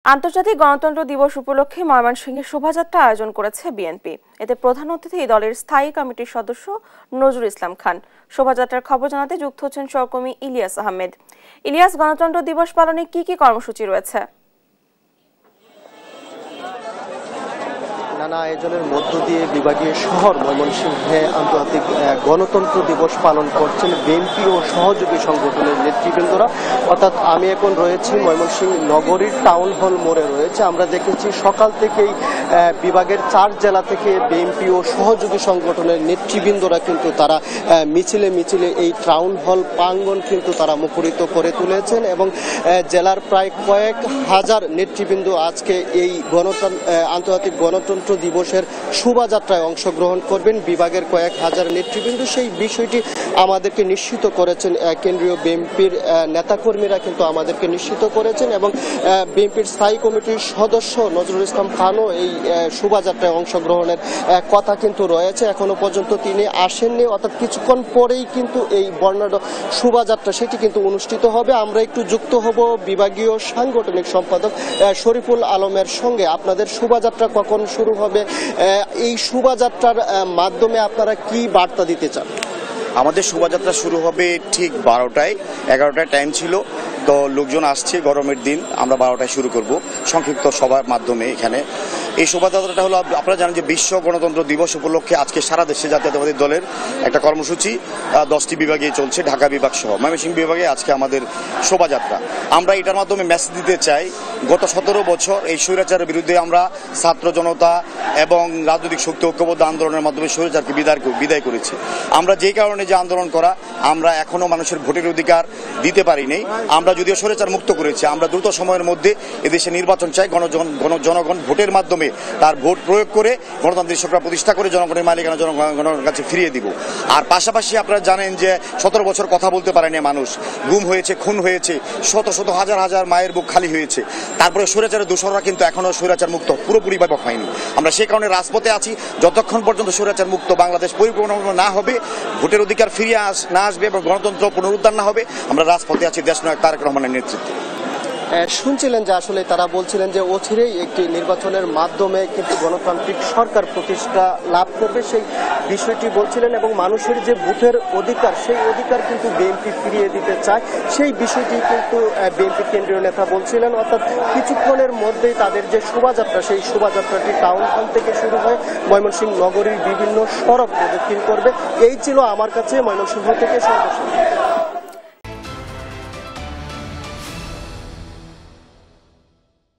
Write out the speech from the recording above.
আন্তর্জাতিক গণতন্ত্র দিবস উপলক্ষে ময়মনসিংহে শোভাযাত্রা আয়োজন করেছে বিএনপি। এতে প্রধান অতিথি দলের স্থায়ী কমিটির সদস্য নজরুল ইসলাম খান। শোভাযাত্রার খবর জানাতে যুক্ত হচ্ছেন সহকর্মী ইলিয়াস আহমেদ। ইলিয়াস, গণতন্ত্র দিবস পালনে কি কি কর্মসূচি রয়েছে? নানা আয়োজনের মধ্য দিয়ে বিভাগীয় শহর ময়মনসিংহে আন্তর্জাতিক গণতন্ত্র দিবস পালন করছেন বিএনপি ও সহযোগী সংগঠনের নেতৃবৃন্দরা। অর্থাৎ আমি এখন রয়েছি ময়মনসিংহ নগরীর টাউন হল মোড়ে রয়েছে। আমরা দেখেছি সকাল থেকেই বিভাগের 4 জেলা থেকে বিএনপি ও সহযোগী সংগঠনের নেতৃবৃন্দরা কিন্তু তারা মিছিলে মিছিলে এই টাউন হল প্রাঙ্গণ কিন্তু তারা মুখরিত করে তুলেছেন এবং জেলার প্রায় কয়েক হাজার নেতৃবৃন্দ আজকে এই আন্তর্জাতিক গণতন্ত্র দিবসের শোভাযাত্রায় অংশগ্রহণ করবেন। বিভাগের কয়েক হাজার নেতৃবৃন্দ সেই বিষয়টি আমাদেরকে নিশ্চিত করেছেন। কেন্দ্রীয় বিএনপির নেতাকর্মীরা কিন্তু আমাদেরকে নিশ্চিত করেছেন এবং বিএনপির স্থায়ী কমিটির সদস্য নজরুল ইসলাম খানও এই শোভাযাত্রায় অংশগ্রহণের কথা কিন্তু রয়েছে। এখনো পর্যন্ত তিনি আসেননি, অর্থাৎ কিছুক্ষণ পরেই কিন্তু এই বর্ণাঢ্য শোভাযাত্রা সেটি কিন্তু অনুষ্ঠিত হবে। আমরা একটু যুক্ত হব বিভাগীয় সাংগঠনিক সম্পাদক শরীফুল আলমের সঙ্গে। আপনাদের শোভাযাত্রা কখন শুরু হবে, এই শোভাযাত্রার মাধ্যমে আপনারা কি বার্তা দিতে চান? আমাদের শোভাযাত্রা শুরু হবে ঠিক 12টায়, 11টায় টাইম ছিল, তো লোকজন আসছে, গরমের দিন, আমরা 12টায় শুরু করব সংক্ষিপ্ত সভার মাধ্যমে। এখানে এই শোভাযাত্রাটা হলো, আপনারা জানেন যে বিশ্ব গণতন্ত্র দিবস উপলক্ষে আজকে সারা দেশে জাতীয়তাবাদী দলের একটা কর্মসূচি 10টি বিভাগে চলছে, ঢাকা বিভাগ সহ ময়মনসিংহ বিভাগে আজকে আমাদের শোভাযাত্রা। আমরা এটার মাধ্যমে মেসেজ দিতে চাই, গত 17 বছর এই স্বৈরাচারের বিরুদ্ধে আমরা ছাত্র জনতা এবং রাজনৈতিক শক্তি ঐক্যবদ্ধ আন্দোলনের মাধ্যমে স্বৈরাচারকে বিদায় করেছি। আমরা যে কারণে যে আন্দোলন করা, আমরা এখনো মানুষের ভোটের অধিকার দিতে পারিনি। আমরা যদিও স্বৈরাচার মুক্ত করেছি, আমরা দ্রুত সময়ের মধ্যে এদেশে নির্বাচন চাই। জনগণ ভোটের মাধ্যমে তার ভোট প্রয়োগ করে গণতান্ত্রিক সরকার প্রতিষ্ঠা করে জনগণের মালিকানা জনগণের কাছে ফিরিয়ে দিব। আর পাশাপাশি আপনারা জানেন যে 17 বছর কথা বলতে পারেনি মানুষ, গুম হয়েছে, খুন হয়েছে, শত শত হাজার হাজার মায়ের বুক খালি হয়েছে। তারপরে স্বৈরাচারের দোসররা কিন্তু এখনো স্বৈরাচার মুক্ত পুরোপুরিভাবে হয়নি। আমরা সেই কারণে রাজপথে আছি, যতক্ষণ পর্যন্ত স্বৈরাচার মুক্ত বাংলাদেশ পরিপূর্ণ না হবে, ভোটের অধিকার ফিরিয়ে না আসবে এবং গণতন্ত্র পুনরুদ্ধার না হবে, আমরা রাজপথে আছি দেশনায়ক তারেক রহমানের নেতৃত্বে। শুনছিলেন যে আসলে তারা বলছিলেন যে অচিরেই একটি নির্বাচনের মাধ্যমে কিন্তু গণতান্ত্রিক সরকার প্রতিষ্ঠা লাভ করবে, সেই বিষয়টি বলছিলেন এবং মানুষের যে ভোটের অধিকার, সেই অধিকার কিন্তু বিএনপি ফিরিয়ে দিতে চায়, সেই বিষয়টি কিন্তু বিএনপি কেন্দ্রীয় নেতা বলছিলেন। অর্থাৎ কিছুক্ষণের মধ্যেই তাদের যে শোভাযাত্রা, সেই শোভাযাত্রাটি টাউন হল থেকে শুরু হয়ে ময়মনসিংহ নগরীর বিভিন্ন সড়ক প্রদক্ষিণ করবে। এই ছিল আমার কাছে ময়মনসিংহ থেকে সর্বশেষ।